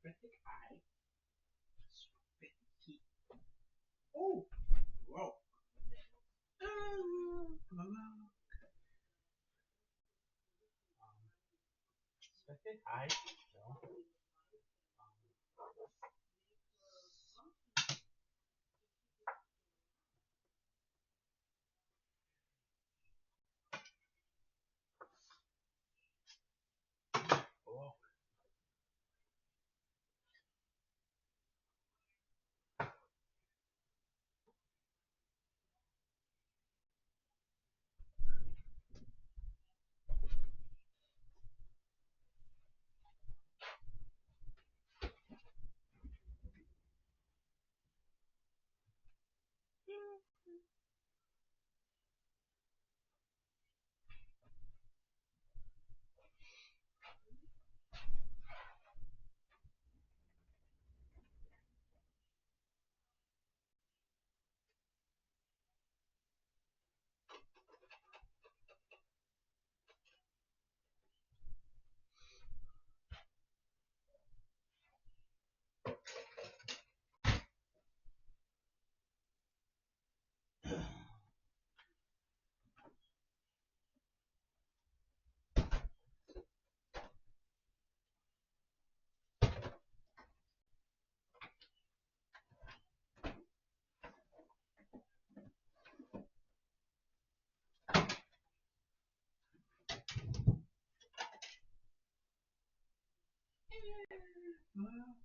Terrific eye. Terrific teeth. Oh! Whoa. Come on. Terrific eye. No. Whoa. Well,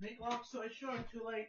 Make long story short, too late.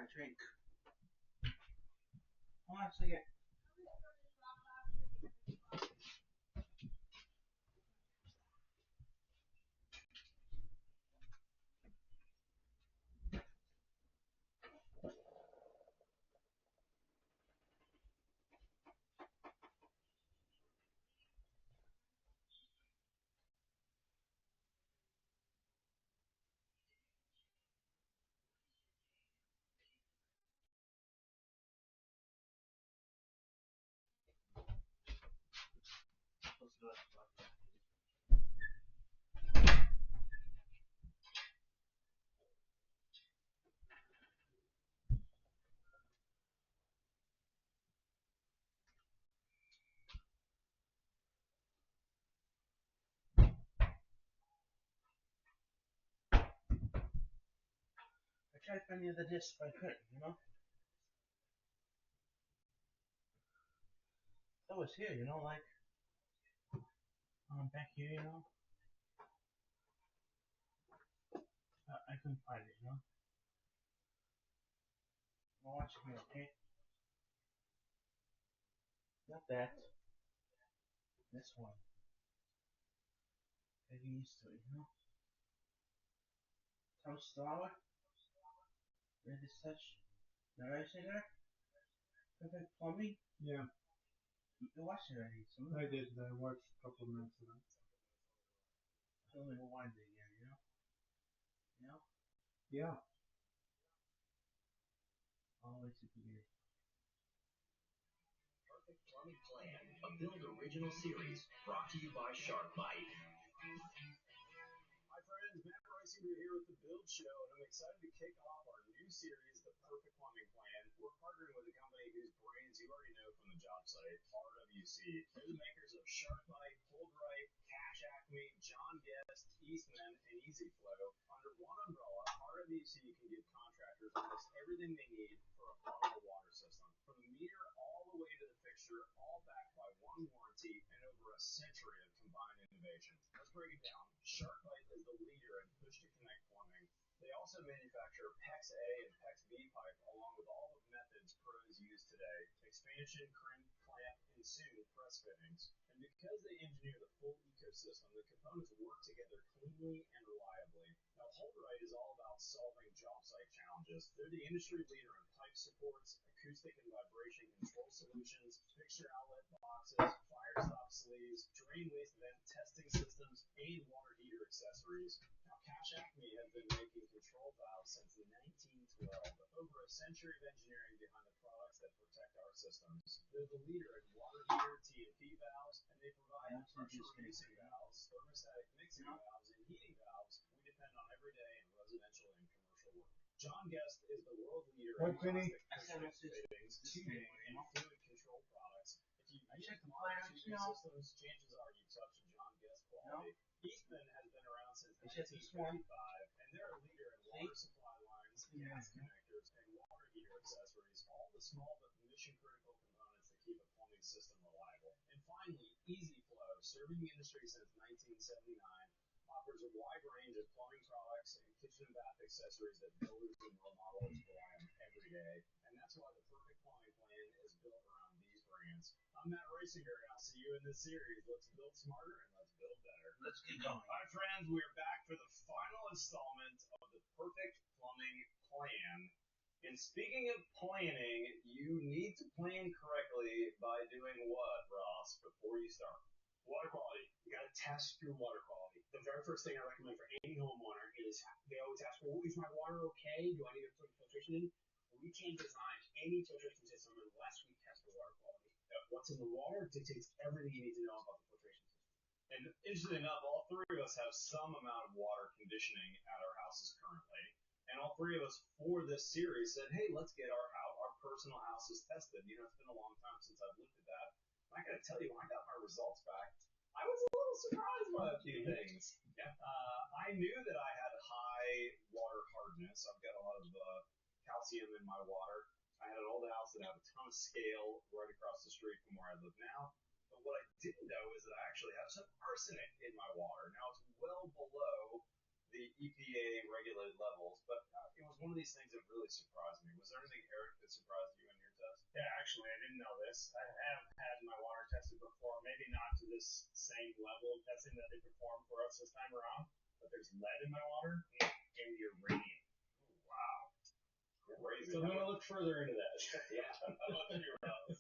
my drink. Hold on a second. Let's do it. I tried finding the disc, but I couldn't, you know? That was here, you know, like, back here, you know? I couldn't find it, you know? I'll watch it here, okay? Not that. This one. Getting used to it, you know? Toast flour. Ready such. Narration there? Perfect plumbing? Yeah. You watched it already, so I did. I watched a couple of minutes of it. I'll only rewind it again, you know? You know? Yeah. All the way to the beginning. Perfect Plumbing Plan, a Build original series brought to you by SharkBite. Hi friends, Matt Reisinger here with the Build Show, and I'm excited to kick off our new series, The Perfect Plumbing Plan. We're partnering with a company whose brands you already know from the job site, RWC. They're the makers of SharkBite, HoldRite, Cash Acme, John Guest, Eastman, and EasyFlow. Under one umbrella, RWC can give contractors almost everything they need for a potable water system. From the meter all the way to the fixture, all backed by one warranty and over a century of combined innovation. Let's break it down. SharkBite is the leader in push-to-connect plumbing. They also manufacture PEX A and PEX B pipe, along with all the methods pros use today: expansion, crimp, clamp, and soon press fittings. And because they engineer the full ecosystem, the components work together cleanly and reliably. Now, HoldRite is all about solving job site challenges. They're the industry leader in pipe supports, acoustic and vibration control solutions, fixture outlet boxes, fire stop sleeves, drain waste vent testing systems, and water heater accessories. Now, Cash Acme has been making control valves since 1912, over a century of engineering behind the products that protect our systems. They're the leader in water heater T&P valves, and they provide pressure reducing valves, thermostatic mixing valves, and heating valves we depend on every day in residential and commercial work. John Guest is the world leader in plastic fittings, tubing, and fluid control products. If you use modern tubing systems, chances are you've touched John Guest quality. Eastman has been around since 1955, and they're a leader in water supply lines, gas connectors, and water heater accessories, all the small but mission-critical components that keep a plumbing system reliable. And finally, EasyFlow, serving the industry since 1979, offers a wide range of plumbing products and kitchen and bath accessories that builders and remodelers rely on every day. And that's why the Perfect Plumbing Plan is built around these brands. I'm Matt Reisinger, and I'll see you in this series. Let's build smarter and let's build better. Let's get going. All right, friends, we're back for the final installment of the Perfect Plumbing Plan. And speaking of planning, you need to plan correctly by doing what, Ross, before you start? Water quality. You got to test your water quality. The very first thing I recommend for any homeowner is they always ask, well, is my water okay? Do I need to put filtration in? We can't design any filtration system unless we test the water quality. What's in the water dictates everything you need to know about the filtration system. And interestingly enough, all three of us have some amount of water conditioning at our houses currently. And all three of us for this series said, hey, let's get our personal houses tested. You know, it's been a long time since I've looked at that. And I got to tell you, when I got my results back, I was a little surprised by a few things. Yeah. I knew that I had high water hardness. I've got a lot of calcium in my water. I had an old house that had a ton of scale right across the street from where I live now. But what I didn't know is that I actually have some arsenic in my water. Now, it's well below the EPA regulated levels, but it was one of these things that really surprised me. Was there anything, Eric, that surprised you in your test? Yeah, actually, I didn't know this. I have had my water tested before, maybe not to this same level of testing that they performed for us this time around, but there's lead in my water and uranium. Wow. Crazy. So I'm going to look further into that. Yeah. How about you, Ross?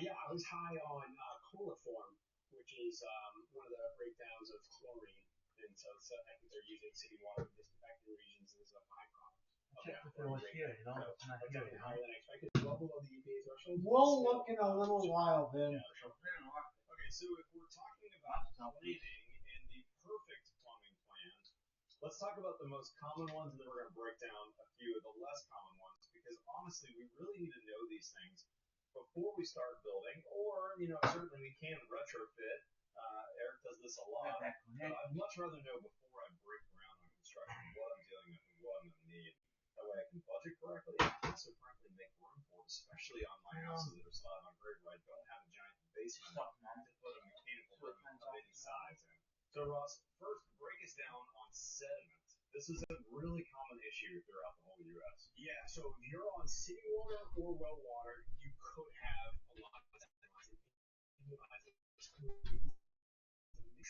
Yeah, I was high on chloroform, which is one of the breakdowns of chlorine. And so I think they're using city water for disinfecting regions as a byproduct. Check if it was here, you know, it's not here, you know. Higher than I expected, well below the EPA threshold. We'll look in a little while, Ben. Okay, so if we're talking about planning and the perfect plumbing plan, let's talk about the most common ones, and then we're going to break down a few of the less common ones, because honestly, we really need to know these things before we start building, or, certainly we can retrofit. Eric does this a lot, but I'd much rather know before I break ground on construction what I'm dealing with and what I'm going to need. That way I can budget correctly and also frankly make room for it, especially on my houses that are slab on grade where I don't have a giant basement to put a mechanical room of any size in. So Ross, first break us down on sediment. This is a really common issue throughout the whole U.S. Yeah, so if you're on city water or well water, you could have a lot of that.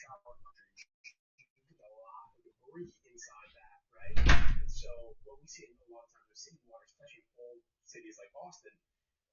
Shower cartridge, you get a lot of debris inside that, right? And so what we see a lot of times with city water, especially in old cities like Boston,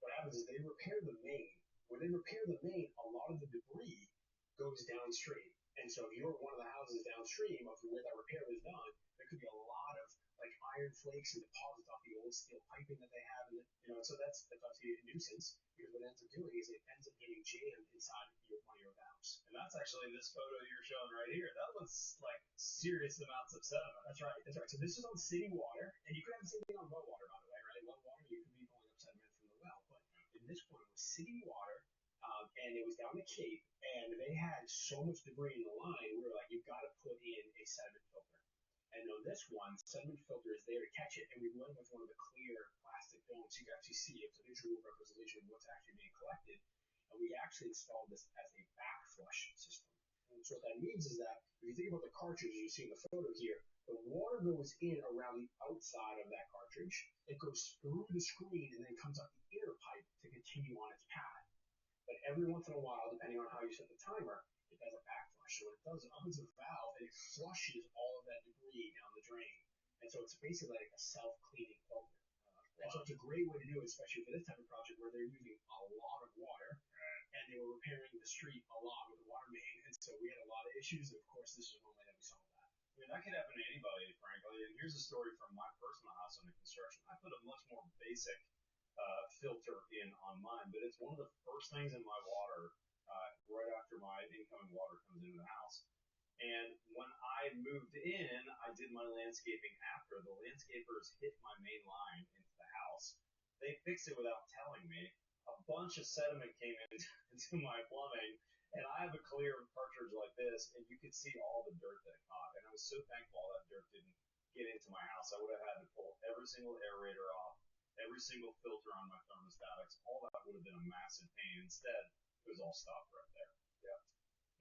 what happens is they repair the main. When they repair the main, a lot of the debris goes downstream. And so if you're one of the houses downstream of where that repair was done, there could be a lot of like iron flakes and deposits off the old steel piping that they have, and so that's obviously a nuisance, because what it ends up doing is it ends up getting jammed inside one of your valves. And that's actually this photo you're showing right here. That looks like serious amounts of sediment. That's right. So this is on city water, and you could have the same thing on well water, by the way, right? Well water, you could be pulling up sediment from the well, but in this one it was city water, and it was down the Cape, and they had so much debris in the line, we were like, you've got to put in a sediment filter. And on this one, sediment filter is there to catch it, and we went with one of the clear plastic films. You can actually see it's a visual representation of what's actually being collected. And we actually installed this as a backflush system. And so what that means is that if you think about the cartridge you see in the photo here, the water goes in around the outside of that cartridge. It goes through the screen and then comes out the inner pipe to continue on its path. But every once in a while, depending on how you set the timer, it does a backflush. So what it does, it opens the valve and it flushes all of that debris down the drain. And so it's basically like a self-cleaning filter. And so it's a great way to do it, especially for this type of project where they're using a lot of water, and they were repairing the street a lot with the water main. And so we had a lot of issues, and of course this is one way that we solved that. I mean, that could happen to anybody, frankly. And here's a story from my personal house under construction. I put a much more basic filter in on mine, but it's one of the first things in my water right after my incoming water comes into the house. And when I moved in, I did my landscaping after. The landscapers hit my main line into the house. They fixed it without telling me. A bunch of sediment came into my plumbing, and I have a clear cartridge like this, and you could see all the dirt that it caught. And I was so thankful all that dirt didn't get into my house. I would have had to pull every single aerator off, every single filter on my thermostatics. All that would have been a massive pain. Instead, it was all stopped right there. Yeah.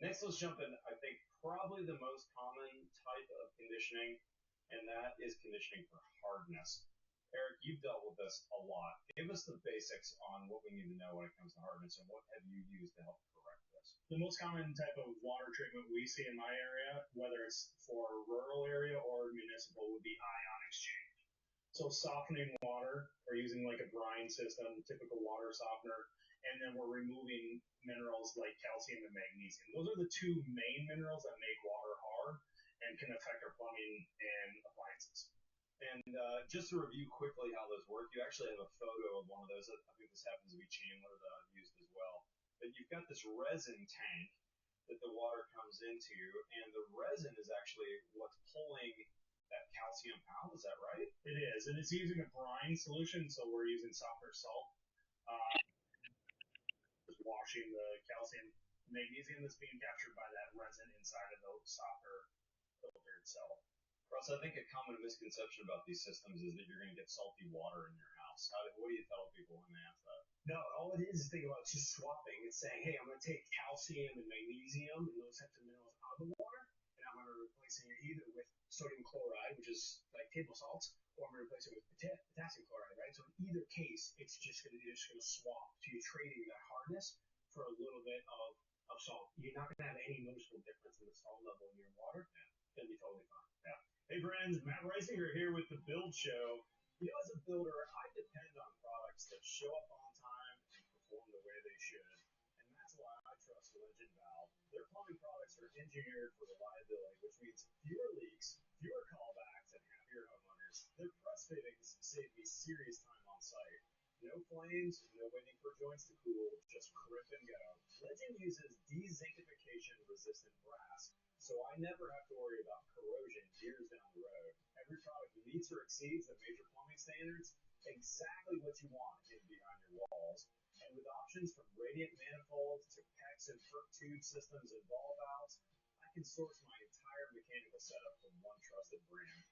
Next, let's jump in, I think, probably the most common type of conditioning, and that is conditioning for hardness. Eric, you've dealt with this a lot. Give us the basics on what we need to know when it comes to hardness, and what have you used to help correct this? The most common type of water treatment we see in my area, whether it's for a rural area or municipal, would be ion exchange. So softening water, we're using like a brine system, typical water softener, and then we're removing minerals like calcium and magnesium. Those are the two main minerals that make water hard and can affect our plumbing and appliances. And just to review quickly how those work, you actually have a photo of one of those. I think this happens to be Chandler that I've used as well. But you've got this resin tank that the water comes into, and the resin is actually what's pulling that calcium out. Is that right? It is, and it's using a brine solution, so we're using softer salt. Washing the calcium magnesium that's being captured by that resin inside of the softer filter itself. Russ, I think a common misconception about these systems is that you're going to get salty water in your house. What do you tell people when they ask that? No, all it is think about just swapping. It's saying, hey, I'm going to take calcium and magnesium and those types of minerals out of the water, and I'm going to replace it either with sodium chloride, which is like table salt, or I'm going to replace it with potassium chloride, right? So in either case, you're just going to swap. So you're trading that hardness for a little bit of salt. You're not going to have any noticeable difference in the salt level in your water. Yeah. It's going to be totally fine. Yeah. Hey friends, Matt Reisinger here with the Build Show. You know, as a builder, I depend on products that show up on time and perform the way they should. And that's why I trust Legend Valve. Their plumbing products are engineered for reliability, which means fewer leaks, fewer callbacks, and happier homeowners. Their press fittings save me serious time on site. No flames, no waiting for joints to cool, just crimp and go. Legend uses dezincification resistant brass, so I never have to worry about corrosion years down the road. Every product meets or exceeds the major plumbing standards, exactly what you want in behind your walls. And with options from radiant manifolds to PEX and PERK tube systems and ball valves, I can source my entire mechanical setup from one trusted brand.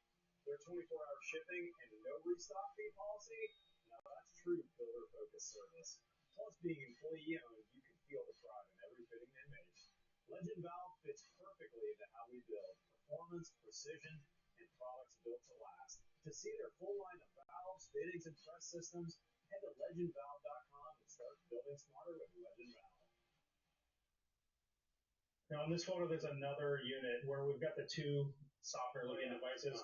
Their 24-hour shipping and no restock fee policy, now that's true builder-focused service. Plus, being employee-owned, you can feel the pride in every fitting they make. Legend Valve fits perfectly into how we build performance, precision, and products built to last. To see their full line of valves, fittings, and press systems, head to legendvalve.com and start building smarter with Legend Valve. Now in this photo, there's another unit where we've got the two softener-looking devices.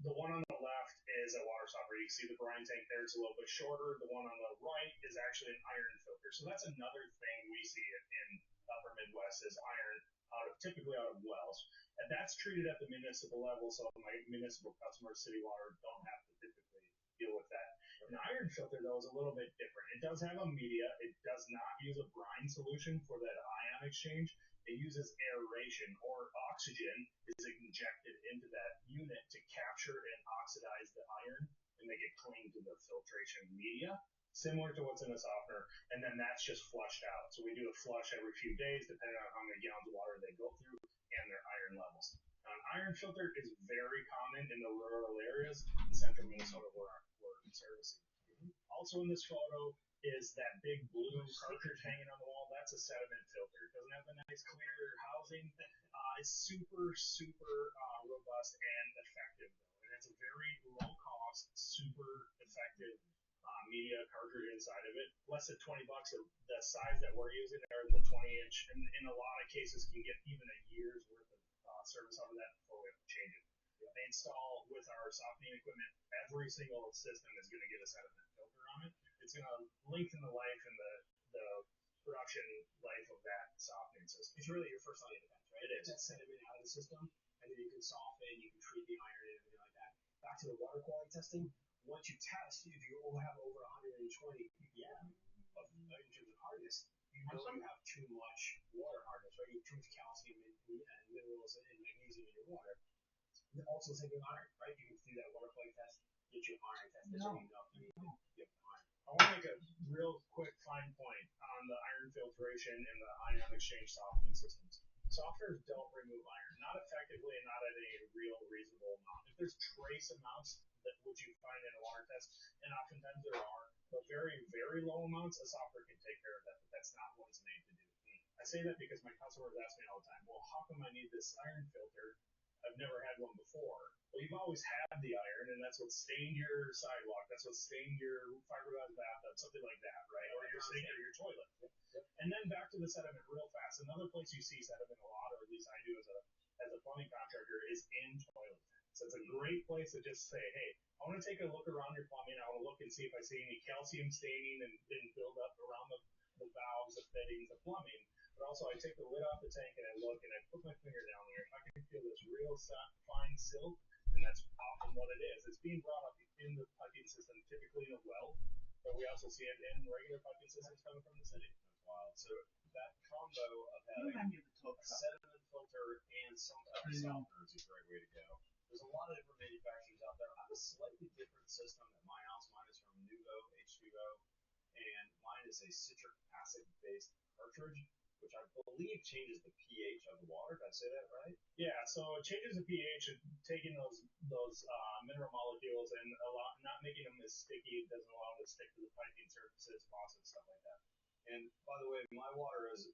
The one on the left is a water softener. You can see the brine tank there. It's a little bit shorter. The one on the right is actually an iron filter. So that's another thing we see in upper Midwest is iron typically out of wells. And that's treated at the municipal level, so my municipal customers, city water, don't have to typically deal with that. An iron filter, though, is a little bit different. It does have a media. It does not use a brine solution for that ion exchange. It uses aeration, or oxygen is injected into that unit to capture and oxidize the iron and make it cling to the filtration media, similar to what's in a softener, and then that's just flushed out. So we do a flush every few days, depending on how many gallons of water they go through and their iron levels. Now, an iron filter is very common in the rural areas in central Minnesota where we're servicing. Also in this photo is that big blue cartridge hanging on the wall. That's a sediment filter. It doesn't have the nice clear housing. It's super robust and effective, though. And it's a very low cost, super effective media cartridge inside of it. Less than $20. The size that we're using there, the 20-inch, and in a lot of cases can get even a year's worth of service out of that before we have to change it. They install with our softening equipment. Every single system is going to get a sediment filter on it. It's going to lengthen the life and the production life of that softening system. It's really your first line of defense, right? It is. That sediment out of the system, and then you can soften, you can treat the iron and everything like that. Back to the water quality testing. Once you test, if you have over 120 ppm in terms of hardness, you know you have too much water hardness, right? You have too much calcium and minerals and magnesium in your water. And also, same with iron, right? You can do that water quality test, get your iron tested, so you know if you have iron. I want to make a real quick fine point on the iron filtration and the ion exchange softening systems. Softeners don't remove iron, not effectively and not at a real reasonable amount. If there's trace amounts that which you find in a water test, and oftentimes there are, but very low amounts, a softener can take care of that, but that's not what it's made to do. I say that because my customers ask me all the time, well, how come I need this iron filter? I've never had one before. Well, you've always had the iron, and that's what stained your sidewalk. That's what stained your fiberglass bathtub, something like that, right? Or your sink or your toilet. Yep. And then back to the sediment real fast. Another place you see sediment a lot, or at least I do as a plumbing contractor, is in toilet tanks. So it's a great place to just say, hey, I want to take a look around your plumbing. I want to look and see if I see any calcium staining and build up around the valves, the fittings, the plumbing. But also, I take the lid off the tank and I look and I put my finger down there. I can feel this real fine silt, and that's often what it is. It's being brought up in the piping system, typically in a well, but we also see it in regular piping systems coming from the city. That's wild. So that combo of having a sediment filter and some type of softener is a great way to go. There's a lot of different manufacturers out there. I have a slightly different system at my house. Mine is from Nuvo H2O, and mine is a citric acid-based cartridge, which I believe changes the pH of the water. Did I say that right? Yeah, so it changes the pH, taking those mineral molecules and not making them as sticky. It doesn't allow them to stick to the piping surfaces, faucets, stuff like that. And by the way, my water is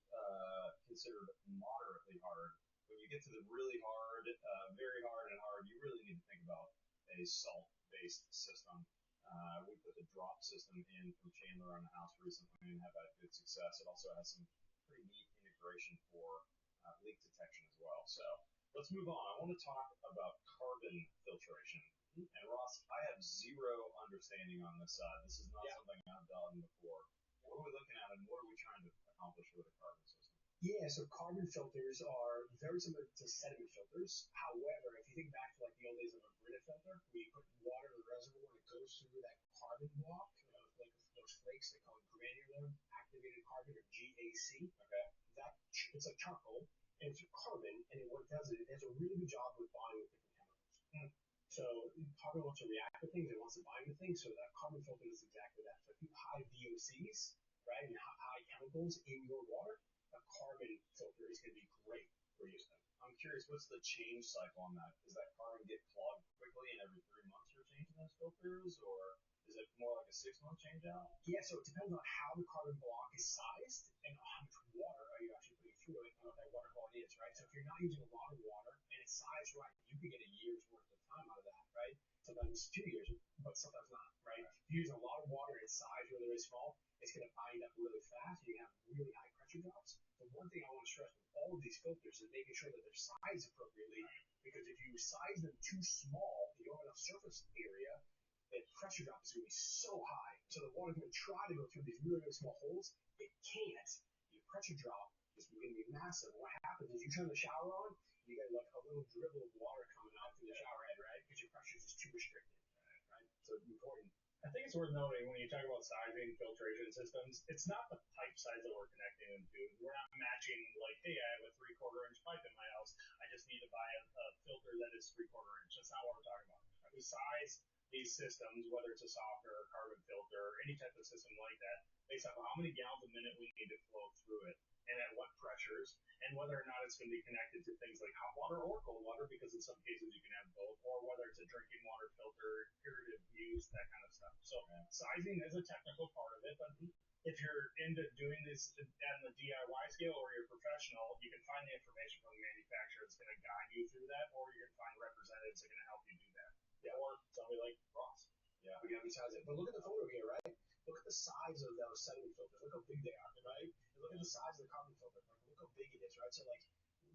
considered moderately hard. when you get to the really hard, very hard and hard, you really need to think about a salt-based system. We put the drop system in from Chandler on the house recently and have had good success. It also has some pretty neat integration for leak detection as well. So let's move on. I want to talk about carbon filtration. And Ross, I have zero understanding on this side. This is not something I've done before. What are we looking at and what are we trying to accomplish with a carbon system? Yeah, so carbon filters are very similar to sediment filters. However, if you think back to like the old days of a Brita filter, where you put water in the reservoir and it goes through that carbon block, like those flakes, they call it granular activated carbon or GAC. Okay. That it's like charcoal and it's carbon, and what it does is it does a really good job with bonding with different chemicals. So carbon wants to react with things, it wants to bind with things, so that carbon filter is exactly that. So if you have high VOCs, right, and high chemicals in your water, a carbon filter is going to be great for you. I'm curious, what's the change cycle on that? Does that carbon get clogged quickly and every 3 months you're changing those filters, or is it more like a 6-month change out? Yeah, so it depends on how the carbon block is sized and how much water are you actually putting through it and what that water quality is, right? So if you're not using a lot of water and it's sized right, you can get a year's worth of time out of that, right? Sometimes 2 years, but sometimes not, right? If you're using a lot of water and it's sized really, really small, it's going to bind up really fast. You have really high pressure drops. The one thing I want to stress with all of these filters is making sure that they're sized appropriately, because if you size them too small, you don't have enough surface area, the pressure drop is going to be so high. So the water's going to try to go through these really, really small holes. It can't. Your pressure drop is going to be massive. And what happens is you turn the shower on, you get like a little dribble of water coming out through the shower head, right? Because your pressure is just too restricted, right? So it's important. I think it's worth noting when you talk about sizing filtration systems, it's not the pipe size that we're connecting them to. We're not matching like, hey, I have a 3/4 inch pipe in my house. I just need to buy a filter that is 3/4 inch. That's not what we're talking about. We size these systems, whether it's a softener or carbon filter, or any type of system like that, based on how many gallons a minute we need to flow through it, and at what pressures, and whether or not it's going to be connected to things like hot water or cold water, because in some cases you can have both, or whether it's a drinking water filter, curative use, that kind of stuff. So sizing is a technical part of it, but if you're into doing this on the DIY scale or you're professional, you can find the information from the manufacturer that's going to guide you through that, or you can find representatives that are going to help you do that. Yeah. Or somebody like Ross. Yeah, we got to size it. But look at the photo here, right? Look at the size of those sediment filters. Look how big they are, right? And look at the size of the carbon filter. Like, look how big it is, right? So, like,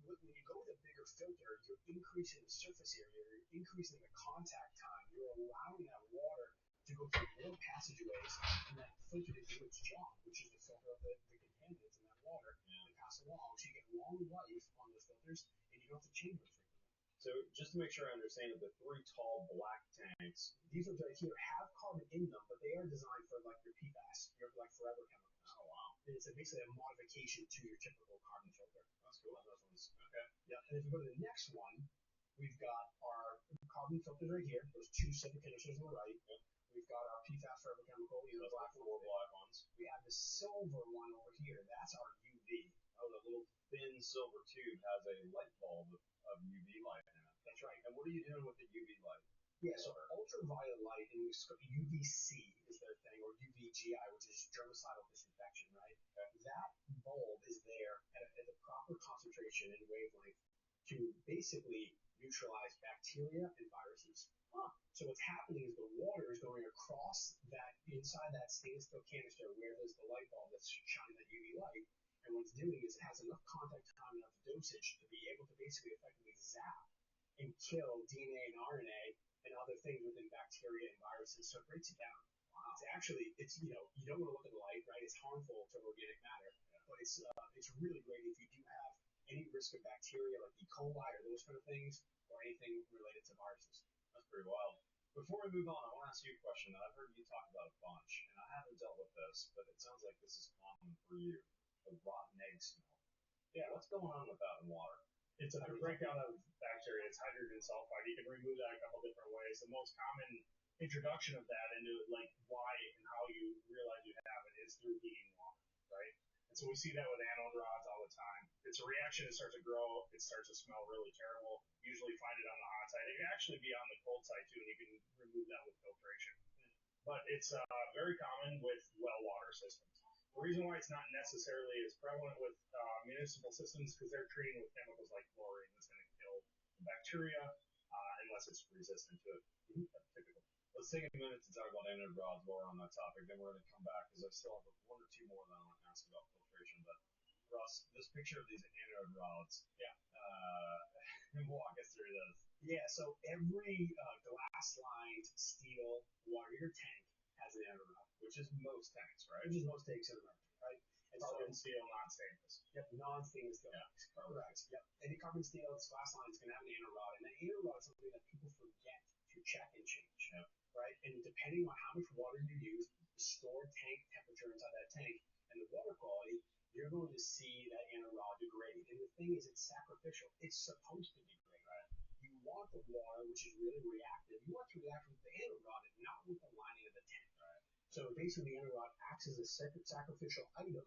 when you go with a bigger filter, you're increasing the surface area, you're increasing the contact time, you're allowing that water to go through more passageways and that filter to do its job, which is to filter out the contaminants in that water and pass along. So you get long life on those filters, and you don't have to change them frequently. So just to make sure I understand it, the 3 tall black tanks, these ones right here have carbon in them, but they are designed for like your PFAS, your like forever chemicals. oh wow, And it's basically a modification to your typical carbon filter. that's cool. Those ones. Okay. Yeah, and if you go to the next one, we've got our carbon filters right here. Those 2 separate canisters on the right. Yep. We've got our PFAS forever chemical, Those black are 4 black ones. We have the silver one over here. That's our UV. Oh, the little thin silver tube has a light bulb of UV light in it. That's right. And what are you doing with the UV light? Yeah, so ultraviolet light and UVC is their thing, or UVGI, which is germicidal disinfection, right? That bulb is there at the proper concentration and wavelength to basically neutralize bacteria and viruses. So what's happening is the water is going across that inside that stainless steel canister where there's the light bulb that's shining that UV light, and what it's doing is it has enough contact time, enough dosage to be able to basically effectively zap and kill DNA and RNA and other things within bacteria and viruses, so it breaks it down. Wow. It's actually, you don't want to look at the light, right? It's harmful to organic matter, but it's really great if you do have any risk of bacteria like E. coli or those kind of things, or anything related to viruses. That's pretty wild. Before we move on, I want to ask you a question that I've heard you talk about a bunch, and I haven't dealt with this, but it sounds like this is common for you. The rotten egg smell. Yeah, what's going on with that in water? It's a breakdown of bacteria. It's hydrogen sulfide. You can remove that a couple different ways. The most common introduction of that into like why and how you realize you have it is through heating water, right? And so we see that with anode rods all the time. It's a reaction. It starts to grow. It starts to smell really terrible. Usually find it on the hot side. It can actually be on the cold side too, and you can remove that with filtration. But it's very common with well water systems. The reason why it's not necessarily as prevalent with municipal systems because they're treating with chemicals like chlorine that's going to kill the bacteria unless it's resistant to it. Typical. Let's take a minute to talk about anode rods while we're on that topic. Then we're going to come back because I still have one or two more that I want to ask about filtration. But Russ, this picture of these anode rods, walk us through this. Yeah, so every glass-lined steel water heater tank has an anode rod, Which is most tanks, right? which is most tanks in America, right? And Carbon steel, non-stainless. Yep, non-stainless steel. Yeah, Correct. Yep. Any carbon steel, it's glass line, is going to have an anode rod, and that anode rod is something that people forget to check and change. Yep. Right? And depending on how much water you use, the stored tank temperature inside that tank, and the water quality, you're going to see that anode rod degrade. And the thing is, it's sacrificial. It's supposed to degrade. Right? You want the water, which is really reactive, you want to react with the anode rod and not with the lining of the tank. Right? So basically, the anode rod acts as a sacrificial item.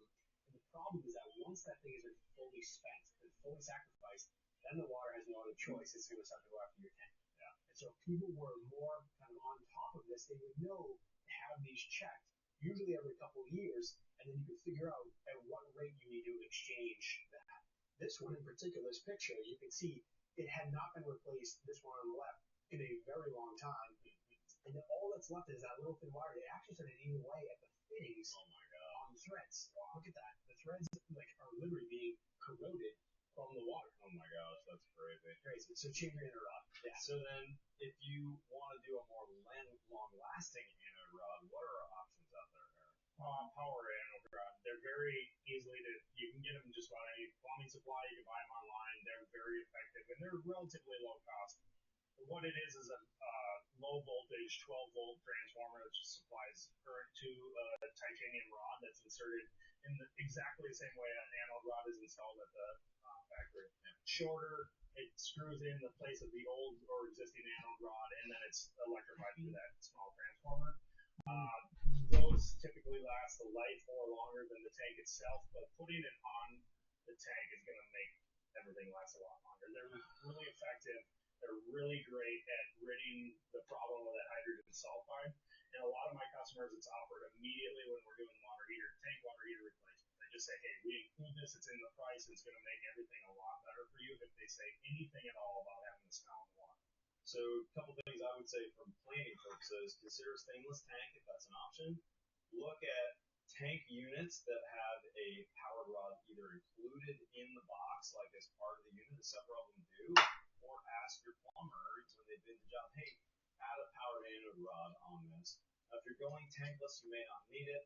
And the problem is that once that thing has been fully spent and fully sacrificed, then the water has no other choice. It's going to start to go after your tank. Yeah. And so if people were more kind of on top of this, they would know to have these checked, usually every couple of years, and then you can figure out at what rate you need to exchange that. This one in particular, this picture, you can see it had not been replaced, this one on the left, in a very long time. And then all that's left is that little thin wire. It actually started eating away at the fittings Oh my god. on the threads. Look at that. The threads are literally being corroded from the water. Oh my gosh, that's crazy. Crazy. So change your inner rod. Yeah. So then, if you want to do a more long-lasting anode rod, what are our options out there, Eric? Power anode rod. They're very easily to. You can get them just about any plumbing supply. You can buy them online. They're very effective and they're relatively low cost. But what it is a low voltage 12 volt transformer that just supplies current to a titanium rod that's inserted in exactly the same way an anode rod is installed at the factory. Shorter, it screws in the place of the old or existing anode rod, and then it's electrified through that small transformer. Those typically last the life or longer than the tank itself, but putting it on the tank is going to make everything last a lot longer. They're really effective. They're really great at ridding the problem with that hydrogen sulfide. And a lot of my customers, it's offered immediately when we're doing tank water heater replacement. They just say, hey, we include this, it's in the price, it's going to make everything a lot better for you if they say anything at all about having the smell in the water. So a couple things I would say from planning purposes, consider a stainless tank if that's an option. Look at tank units that have a powered rod either included in the box, like as part of the unit, as several of them do, or ask your plumber when they've been to the job, hey, add a powered anode rod on this. If you're going tankless, you may not need it.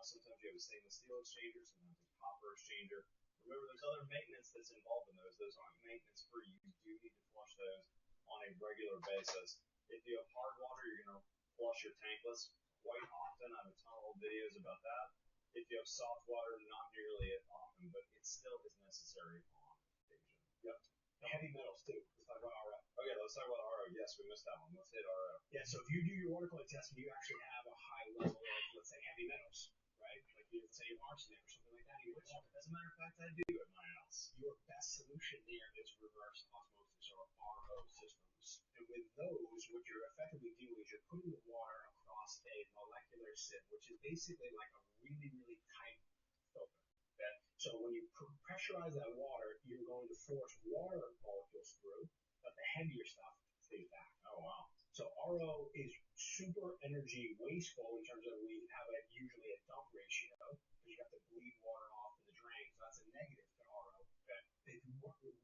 Sometimes you have a stainless steel exchanger, sometimes a copper exchanger. Remember, there's other maintenance that's involved in those. Those aren't maintenance free. You do need to flush those on a regular basis. If you have hard water, you're going to flush your tankless quite often. I have a ton of old videos about that. If you have soft water, not nearly as often, but it still is necessary on occasion. Yep. Heavy metals too. Let's talk about RO. Okay, let's talk about RO. Yes, we missed that one. Let's hit RO. Yeah, so if you do your water quality test and you actually have a high level of, let's say, heavy metals, right? Like let's say arsenic or something like that. Which, as a matter of fact, I do at my house. Your best solution there is reverse osmosis or RO systems. And with those, what you're effectively doing is you're putting the water across a molecular sieve, which is basically like a really, really tight filter. Okay? So when you pressurize that water, you're going to force water molecules through, but the heavier stuff stays back. Oh, wow. So RO is super energy wasteful in terms of we have usually a dump ratio because you have to bleed water off in the drain. So that's a negative to RO. Okay? It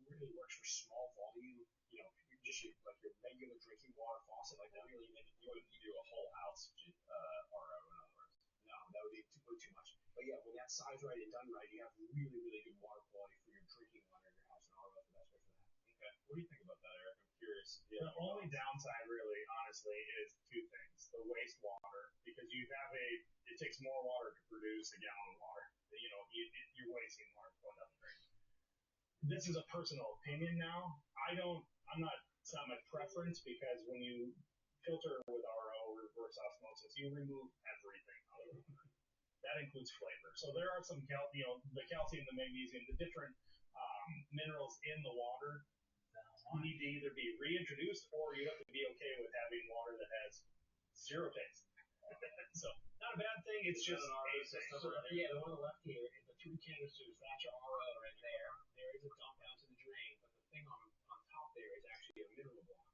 really works for small volume, just like your regular drinking water faucet, like that. Really, you wouldn't do a whole house RO, in other words. No, that would be too much. But yeah, when that's sized right and done right, you have really, really good water quality for your drinking water in your house, and RO is the best way for that. Okay. What do you think about that, Eric? I'm curious. The only downside, really, honestly, is two things. The wastewater, because it takes more water to produce a gallon of water. You're wasting water going down the drain. This is a personal opinion now. It's not my preference because when you filter with RO or reverse osmosis, you remove everything out of it. That includes flavor. So there are some the calcium, the magnesium, the different minerals in the water need to either be reintroduced or you have to be okay with having water that has zero taste. So not a bad thing. It's just an RO system right there? yeah, the one on the left here is the 3 canisters. That's your RO right there. There is a dump down to the drain, but the thing on top there is actually a mineral block.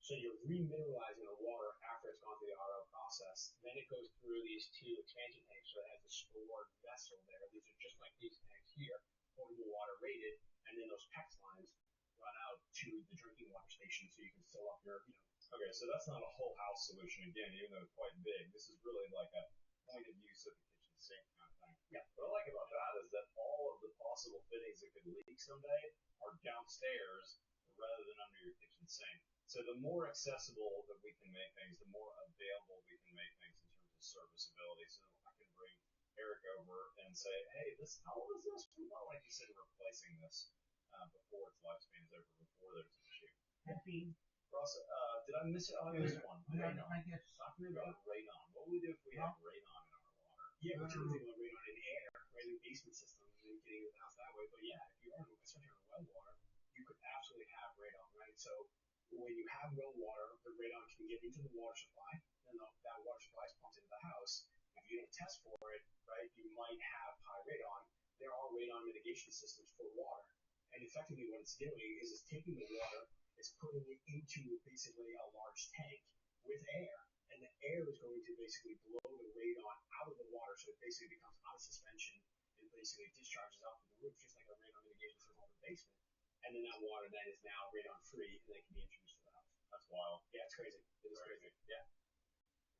So you're remineralizing the water after it's gone through the RO process. Then it goes through these 2 expansion tanks, so it has a stored vessel there. These are just like these tanks here, potable water rated, and then those PEX lines run out to the drinking water station, so you can fill up your, Okay, so that's not a whole house solution again, even though it's quite big. This is really like a point of use of the kitchen sink kind of thing. Yeah. What I like about that is that all of the possible fittings that could leak someday are downstairs rather than under your kitchen sink. So the more accessible that we can make things, the more available we can make things in terms of serviceability. So I can bring Eric over and say, hey, how old is this? We might like you said replacing this before its lifespan's over, before there's an issue. Happy. Ross, did I miss it? Oh, I missed one. Radon. I guess. Talk to me about radon. What would we do if we have radon in our water? yeah, we're typically going to radon in air, right, in basement systems, and then getting into the house that way. But yeah, if you are, especially on well water, you could absolutely have radon, right? So when you have well water, the radon can get into the water supply, then that water supply is pumped into the house. If you don't test for it, right, you might have high radon. There are radon mitigation systems for water. And effectively what it's doing is it's taking the water, it's putting it into basically a large tank with air. And the air is going to basically blow the radon out of the water, so it basically becomes out of suspension and basically discharges out through the roof, just like a radon mitigation system for the basement. And then that water then is now radon free and then can be introduced to the house. That's wild. Yeah, it's crazy. It is crazy. Yeah.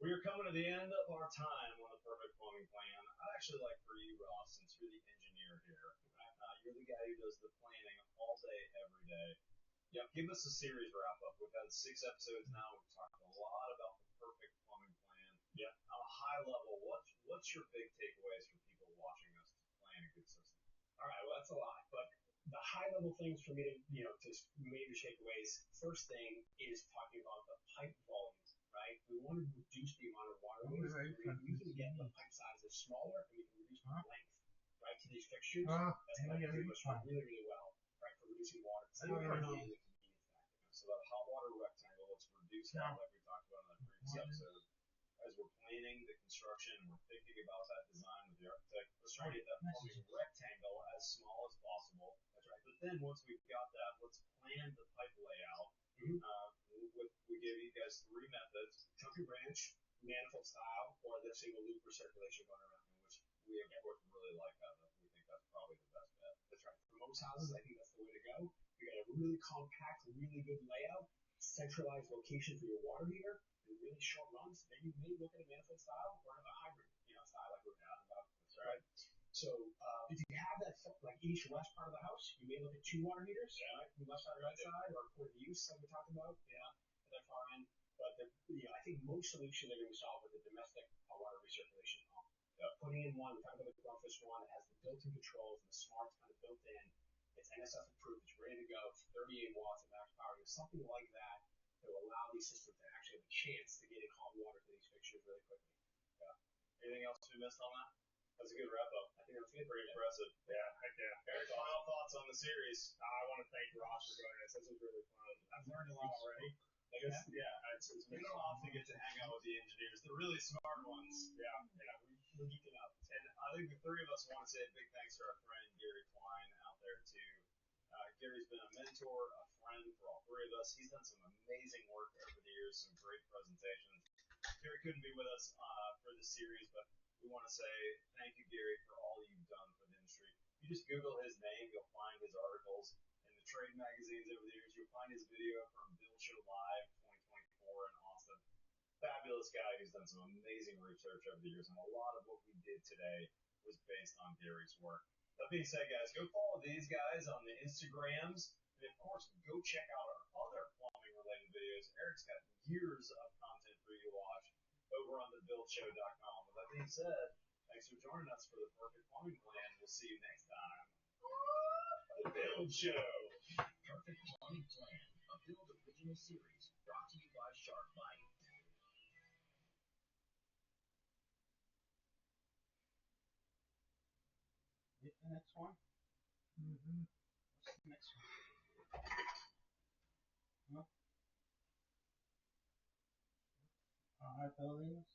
We are coming to the end of our time on the Perfect Plumbing Plan. I'd actually like for you, Ross, since you're the engineer here, you're the guy who does the planning all day, every day. Yeah, give us a series wrap up. We've had 6 episodes now. We've talked a lot about the Perfect Plumbing Plan. Yeah. On a high level, what's your big takeaways for people watching us to plan a good system? All right, well, that's a lot. But the high level things for me to, just major takeaways. First thing is talking about the pipe volume, right? We want to reduce the amount of water we can get the pipe sizes smaller, and we can reduce the length, right, to these fixtures. That's going to do us really, really well, right, for reducing water. So the convenience factor. So that hot water rectangle, let's reduce that like we talked about in the previous episode. As we're planning the construction and we're thinking about that design with the architect, let's try to get that plumbing rectangle as small as possible. That's right. But then once we've got that, let's plan the pipe layout. We gave you guys 3 methods: chunky branch, manifold style, or the single loop recirculation going around, which we of course really like that. We think that's probably the best bet. That's right. For most houses, I think that's the way to go. You got a really compact, really good layout, centralized location for your water heater, and really short runs. Then you may look at a manifold style or a hybrid, style like we're talking about. That's right. So if you have that like east-west part of the house, you may look at 2 water heaters, right, from left side, right side, or point of use, like we talked about, at that far end. But I think most solutions are going to be solved with a domestic water recirculation pump. Putting in one, we talked about the Grumpus one, that has the built-in controls and the smarts kind of built in. It's NSF approved, it's ready to go, it's 38 watts of max power, something like that will allow these systems to actually have a chance to get in hot water to these fixtures really quickly. Yeah. Anything else we missed on that? That's a good wrap up. I think that's good. Pretty impressive. Yeah, heck yeah. Eric, final thoughts on the series? I want to thank Ross for joining us. This was really fun. I've learned a lot already. It's we don't often get to hang out with the engineers, the really smart ones. We're geeking out. And I think the 3 of us want to say a big thanks to our friend Gary Klein out there too. Gary's been a mentor, a friend for all 3 of us. He's done some amazing work over the years, some great presentations. Gary couldn't be with us for this series, but we want to say thank you, Gary, for all you've done for the industry. You just Google his name, you'll find his articles in the trade magazines over the years. You'll find his video from Build Show Live 2024 in Austin. Fabulous guy who's done some amazing research over the years, and a lot of what we did today was based on Gary's work. That being said, guys, go follow these guys on the Instagrams, and of course, go check out our other plumbing-related videos. Eric's got years of content for you to watch over on thebuildshow.com. With that being said, thanks for joining us for the Perfect Plumbing Plan. We'll see you next time. The Build Show. Perfect Plumbing Plan, a Build original series brought to you by SharkBite. Get the next one. Mm-hmm. What's the next one? Huh? Buildings.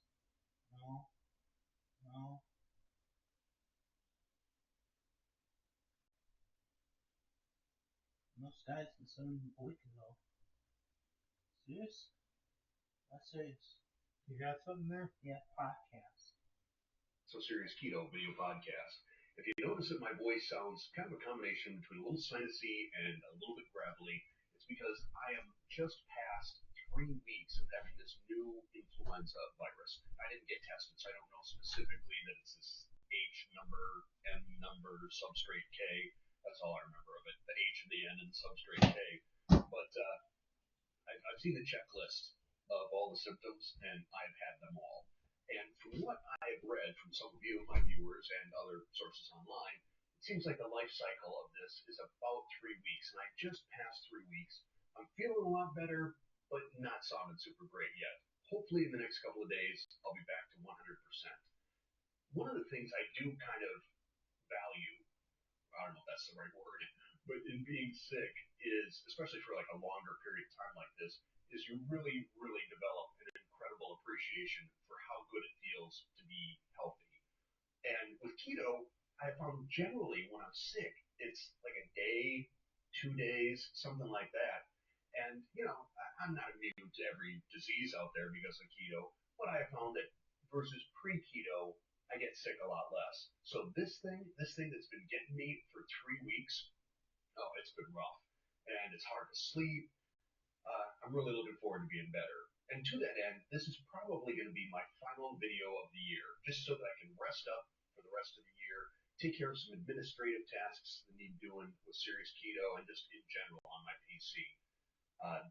No. No. Most guys can swim a week ago. Serious? That's serious. You got something there? Yeah, podcast. So Serious Keto video podcast. If you notice that my voice sounds kind of a combination between a little sinusy and a little bit gravelly, it's because I am just past 3 weeks of having this new influenza virus. I didn't get tested, so I don't know specifically that it's this H number, M number, substrate K. That's all I remember of it, the H and the N and substrate K. But I've seen the checklist of all the symptoms, and I've had them all. And from what I've read from some of you, my viewers, and other sources online, it seems like the life cycle of this is about 3 weeks, and I just passed 3 weeks. I'm feeling a lot better, but not sounding super great yet. Hopefully in the next couple of days, I'll be back to 100%. One of the things I do kind of value, I don't know if that's the right word, but in being sick is, especially for like a longer period of time like this, is you really, really develop an incredible appreciation for how good it feels to be healthy. And with keto, I found generally when I'm sick, it's like a day, 2 days, something like that. And, you know, I'm not immune to every disease out there because of keto, but I have found that versus pre-keto, I get sick a lot less. So this thing that's been getting me for 3 weeks, oh, it's been rough. And it's hard to sleep. I'm really looking forward to being better. And to that end, this is probably going to be my final video of the year, just so that I can rest up for the rest of the year, take care of some administrative tasks that need doing with Serious Keto and just in general on my PC.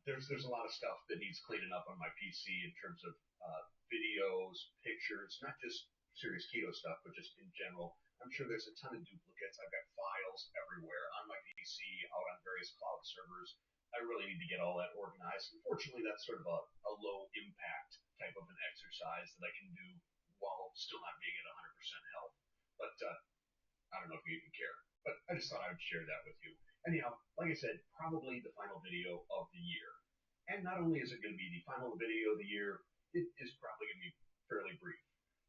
There's a lot of stuff that needs cleaning up on my PC in terms of videos, pictures, not just Serious Keto stuff, but just in general. I'm sure there's a ton of duplicates. I've got files everywhere on my PC, out on various cloud servers. I really need to get all that organized. Unfortunately, that's sort of a low impact type of an exercise that I can do while still not being at 100% health. But I don't know if you even care. But I just thought I would share that with you. Anyhow, like I said, probably the final video of the year. And not only is it going to be the final video of the year, it is probably going to be fairly brief.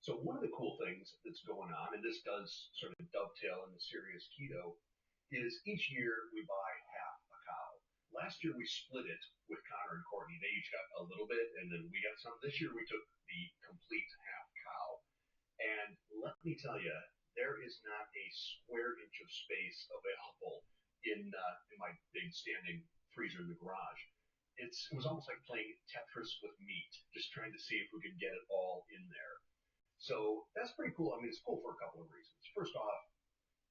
So one of the cool things that's going on, and this does sort of dovetail into Serious Keto, is each year we buy half a cow. Last year we split it with Connor and Courtney. They each got a little bit, and then we got some. This year we took the complete half cow. And let me tell you, there is not a square inch of space available in my big standing freezer in the garage. It was almost like playing Tetris with meat, just trying to see if we could get it all in there. So that's pretty cool. I mean, it's cool for a couple of reasons. First off,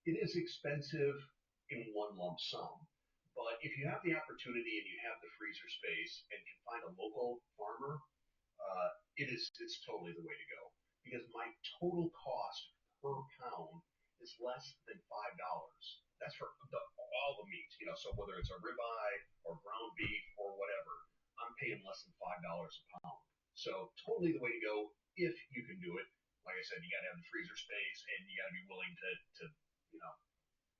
it is expensive in one lump sum. But if you have the opportunity and you have the freezer space and can find a local farmer, it's totally the way to go. Because my total cost per pound is less than $5. That's for all the meat, you know. So whether it's a ribeye or ground beef or whatever, I'm paying less than $5 a pound. So totally the way to go if you can do it. Like I said, you got to have the freezer space and you got to be willing to you know,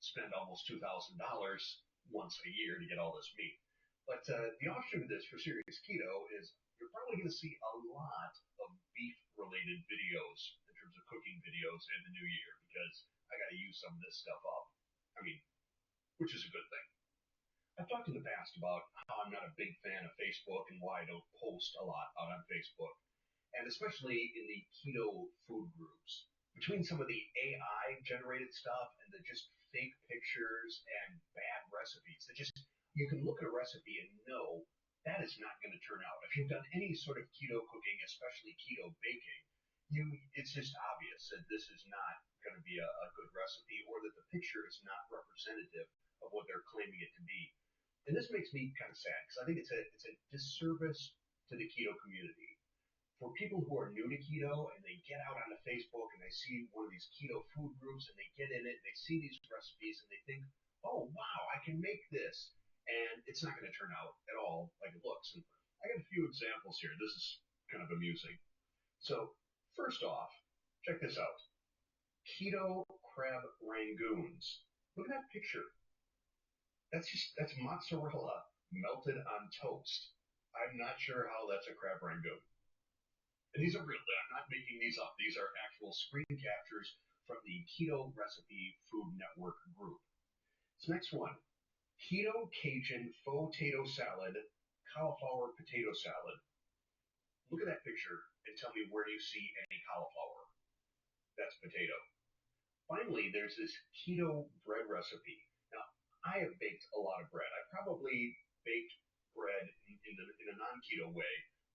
spend almost $2,000 once a year to get all this meat. But the offshoot of this for Serious Keto is you're probably going to see a lot of beef-related videos in terms of cooking videos in the new year because I got to use some of this stuff up. I mean, which is a good thing. I've talked in the past about how I'm not a big fan of Facebook and why I don't post a lot out on Facebook, and especially in the keto food groups. Between some of the AI-generated stuff and the just fake pictures and bad recipes, that just you can look at a recipe and know that is not going to turn out. If you've done any sort of keto cooking, especially keto baking, it's just obvious that this is not going to be a good recipe or that the picture is not representative of what they're claiming it to be. And this makes me kind of sad because I think it's a disservice to the keto community. For people who are new to keto and they get out onto Facebook and they see one of these keto food groups and they get in it, they see these recipes and they think, oh, wow, I can make this. And it's not going to turn out at all like it looks. And I got a few examples here. This is kind of amusing. So first off, check this out. Keto crab rangoons. Look at that picture. That's mozzarella melted on toast. I'm not sure how that's a crab rangoon. And these are real. I'm not making these up. These are actual screen captures from the Keto Recipe Food Network group. This next one, Keto Cajun Faux Tato Salad, Cauliflower Potato Salad. Look at that picture and tell me where you see any cauliflower. That's potato. Finally, there's this keto bread recipe. Now, I have baked a lot of bread. I probably baked bread in a non-keto way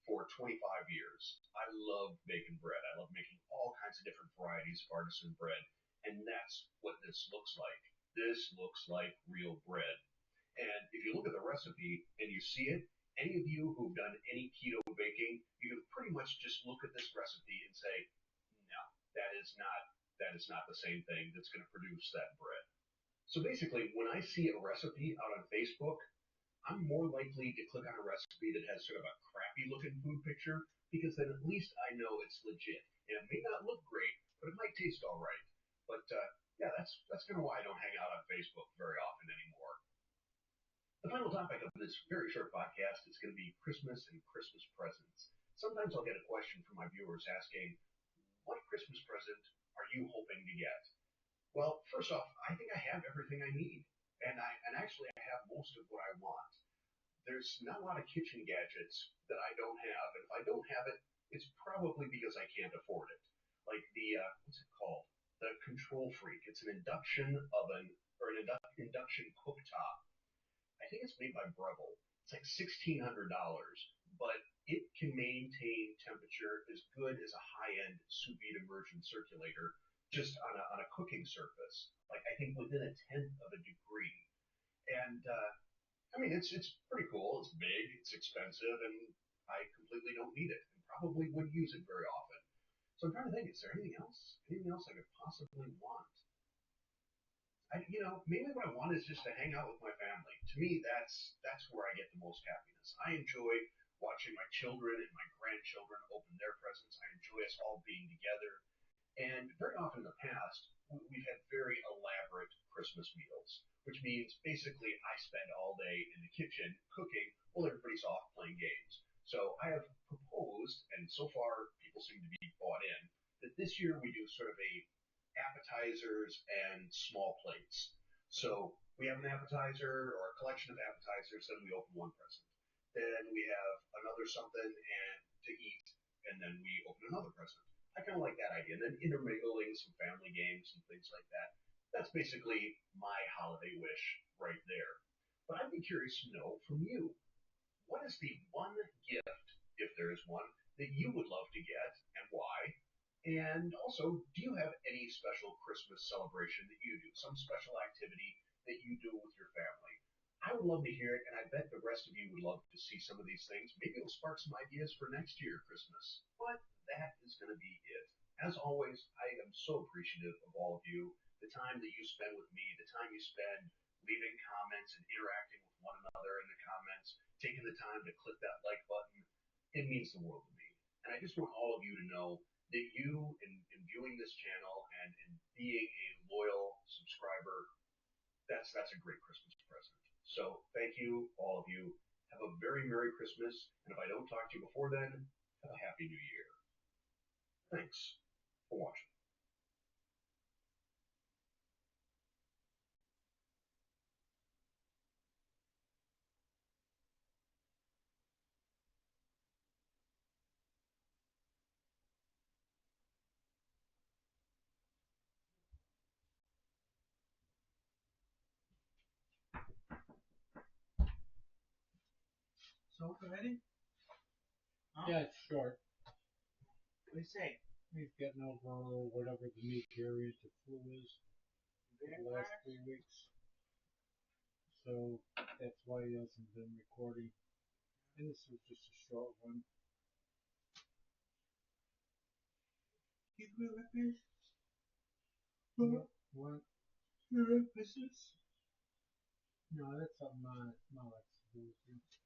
for 25 years. I love baking bread. I love making all kinds of different varieties of artisan bread. And that's what this looks like. This looks like real bread. And if you look at the recipe and you see it, any of you who've done any keto baking, you can pretty much just look at this recipe and say, no, that is not the same thing that's going to produce that bread. So basically, when I see a recipe out on Facebook, I'm more likely to click on a recipe that has sort of a crappy looking food picture because then at least I know it's legit. And it may not look great, but it might taste all right. But yeah, that's kind of why I don't hang out on Facebook very often anymore. The final topic of this very short podcast is going to be Christmas and Christmas presents. Sometimes I'll get a question from my viewers asking, what Christmas present are you hoping to get? Well, first off, I think I have everything I need. And actually I have most of what I want. There's not a lot of kitchen gadgets that I don't have. And if I don't have it, it's probably because I can't afford it. Like the, what's it called? The Control Freak. It's an induction oven or an induction cooktop. I think it's made by Breville. It's like $1,600, but it can maintain temperature as good as a high-end sous vide immersion circulator just on a cooking surface. Like I think within a tenth of a degree. And I mean, it's pretty cool. It's big, it's expensive, and I completely don't need it, and probably wouldn't use it very often. So I'm trying to think: is there anything else? Anything else I could possibly want? Mainly what I want is just to hang out with my family. To me, that's where I get the most happiness. I enjoy watching my children and my grandchildren open their presents. I enjoy us all being together. And very often in the past, we've had very elaborate Christmas meals, which means basically I spend all day in the kitchen cooking while everybody's off playing games. So I have proposed, and so far people seem to be bought in, that this year we do sort of a appetizers and small plates. So we have an appetizer or a collection of appetizers, then we open one present. Then we have another something and to eat, and then we open another present. I kind of like that idea. And then intermingling some family games and things like that. That's basically my holiday wish right there. But I'd be curious to know from you, what is the one gift, if there is one, that you would love to get and why? And also, do you have any special Christmas celebration that you do? Some special activity that you do with your family? I would love to hear it, and I bet the rest of you would love to see some of these things. Maybe it'll spark some ideas for next year Christmas. But that is going to be it. As always, I am so appreciative of all of you, the time that you spend with me, the time you spend leaving comments and interacting with one another in the comments, taking the time to click that like button. It means the world to me. And I just want all of you to know that you, in viewing this channel and in being a loyal subscriber, that's a great Christmas present. So thank you, all of you. Have a very Merry Christmas. And if I don't talk to you before then, have a Happy New Year. Thanks for watching. So ready? Huh? Yeah, it's short. What do you say? He's getting over whatever the new variant of flu is for the last 3 weeks. So that's why he hasn't been recording. And this was just a short one. You will repeat? What? Your emphasis? No, that's something my ex to do with you.